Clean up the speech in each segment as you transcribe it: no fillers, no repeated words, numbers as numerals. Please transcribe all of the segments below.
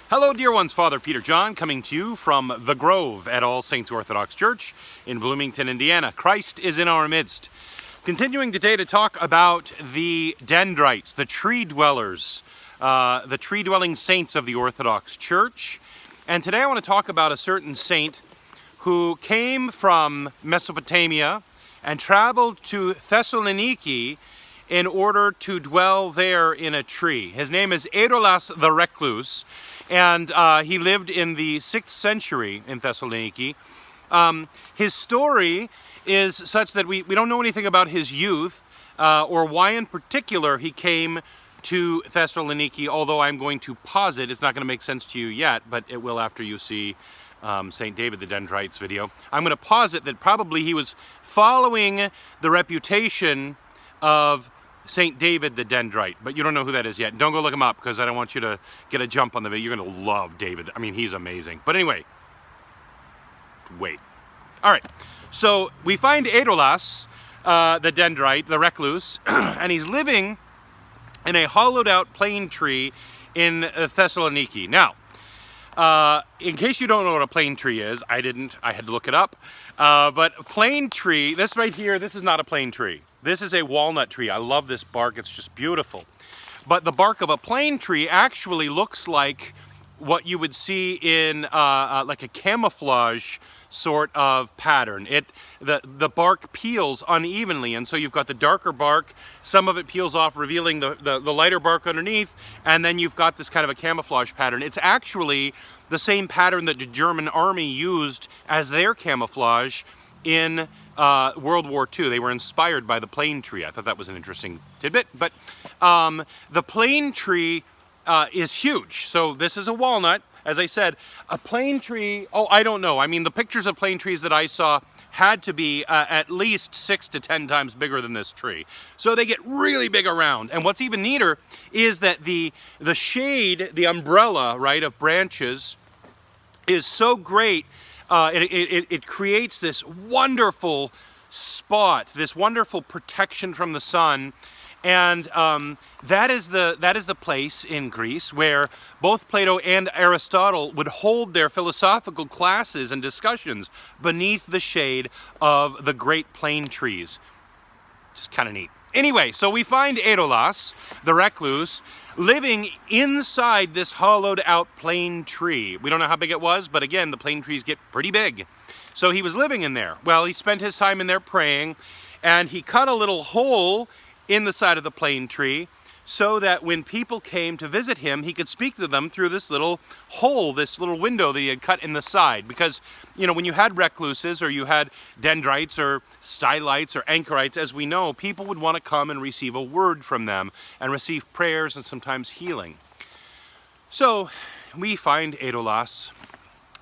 Hello, dear ones. Father Peter John coming to you from the Grove at All Saints Orthodox Church in Bloomington, Indiana. Christ is in our midst. Continuing today to talk about the Dendrites, the tree dwellers, the tree-dwelling saints of the Orthodox Church. And today I want to talk about a certain saint who came from Mesopotamia and traveled to Thessaloniki in order to dwell there in a tree. His name is Adolas the Recluse, and he lived in the 6th century in Thessaloniki. His story is such that we don't know anything about his youth or why in particular he came to Thessaloniki, although I'm going to posit, it's not going to make sense to you yet, but it will after you see St. David the Dendrite's video. I'm going to posit that probably he was following the reputation of St. David the Dendrite, but you don't know who that is yet. Don't go look him up because I don't want you to get a jump on the video. You're going to love David. I mean, he's amazing. But anyway, wait. All right, so we find Adolas the Dendrite, the recluse, and he's living in a hollowed out plane tree in Thessaloniki. Now, in case you don't know what a plane tree is, I had to look it up. But plane tree, this right here, this is not a plane tree. This is a walnut tree. I love this bark, it's just beautiful. But the bark of a plane tree actually looks like what you would see in like a camouflage sort of pattern. The bark peels unevenly, and so you've got the darker bark, some of it peels off, revealing the lighter bark underneath, and then you've got this kind of a camouflage pattern. It's actually the same pattern that the German army used as their camouflage in World War II. They were inspired by the plane tree. I thought that was an interesting tidbit. But the plane tree is huge. So this is a walnut. As I said, a plane tree, oh, I don't know. I mean, the pictures of plane trees that I saw had to be at least 6 to 10 times bigger than this tree. So they get really big around. And what's even neater is that the shade, the umbrella, right, of branches is so great. It creates this wonderful spot, this wonderful protection from the sun, and that is the place in Greece where both Plato and Aristotle would hold their philosophical classes and discussions beneath the shade of the great plane trees. Just kind of neat. Anyway, so we find Adolas, the recluse, living inside this hollowed out plane tree. We don't know how big it was, but again, the plane trees get pretty big. So he was living in there. Well, he spent his time in there praying, and he cut a little hole in the side of the plane tree so that when people came to visit him, he could speak to them through this little hole, this little window that he had cut in the side. Because, you know, when you had recluses or you had dendrites or stylites or anchorites, as we know, people would want to come and receive a word from them and receive prayers and sometimes healing. So we find Adolas,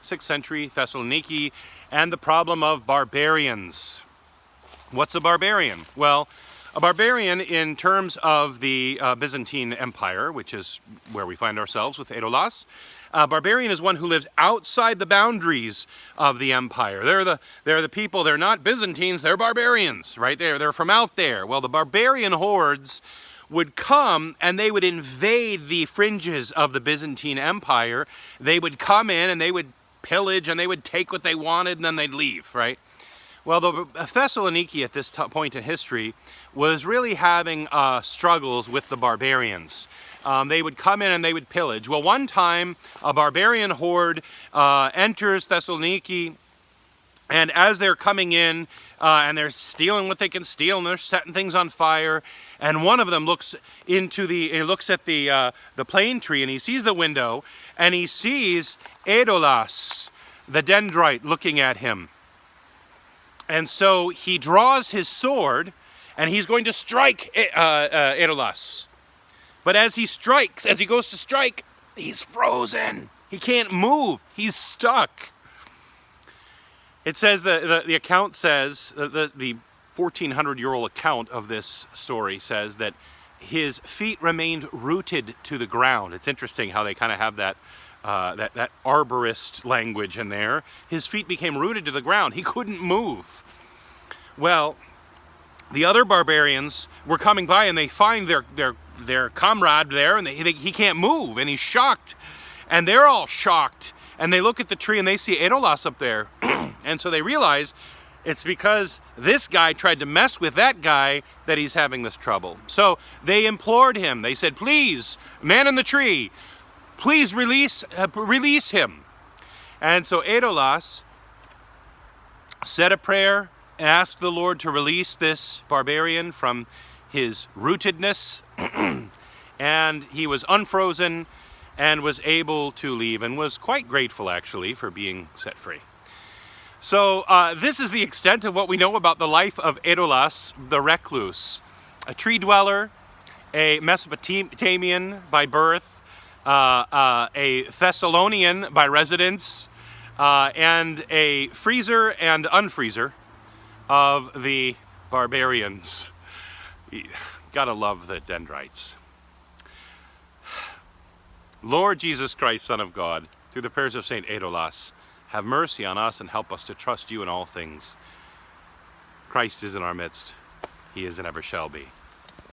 6th century Thessaloniki, and the problem of barbarians. What's a barbarian? Well, a barbarian, in terms of the Byzantine Empire, which is where we find ourselves with Adolas, a barbarian is one who lives outside the boundaries of the empire. They're the people, they're not Byzantines, they're barbarians, right? They're from out there. Well, the barbarian hordes would come and they would invade the fringes of the Byzantine Empire. They would come in and they would pillage and they would take what they wanted and then they'd leave, right? Well, the Thessaloniki at this point in history was really having struggles with the barbarians. They would come in and they would pillage. Well, one time a barbarian horde enters Thessaloniki, and as they're coming in and they're stealing what they can steal and they're setting things on fire, and one of them looks at the plane tree and he sees the window and he sees Adolas the Dendrite looking at him. And so he draws his sword and he's going to strike Adolas. But as he goes to strike, he's frozen. He can't move. He's stuck. It says that the account says, the 1400-year-old account of this story says that his feet remained rooted to the ground. It's interesting how they kind of have that arborist language in there. His feet became rooted to the ground. He couldn't move. Well, the other barbarians were coming by and they find their comrade there, and he can't move, and he's shocked. And they're all shocked. And they look at the tree and they see Adolas up there. And so they realize it's because this guy tried to mess with that guy that he's having this trouble. So they implored him. They said, please, man in the tree, please release him. And so Adolas said a prayer, asked the Lord to release this barbarian from his rootedness. And he was unfrozen and was able to leave, and was quite grateful actually for being set free. So this is the extent of what we know about the life of Adolas the recluse, a tree dweller, a Mesopotamian by birth, a Thessalonian by residence, and a freezer and unfreezer of the barbarians. Gotta love the dendrites. Lord Jesus Christ, Son of God, through the prayers of Saint Adolas, have mercy on us and help us to trust you in all things. Christ is in our midst. He is and ever shall be.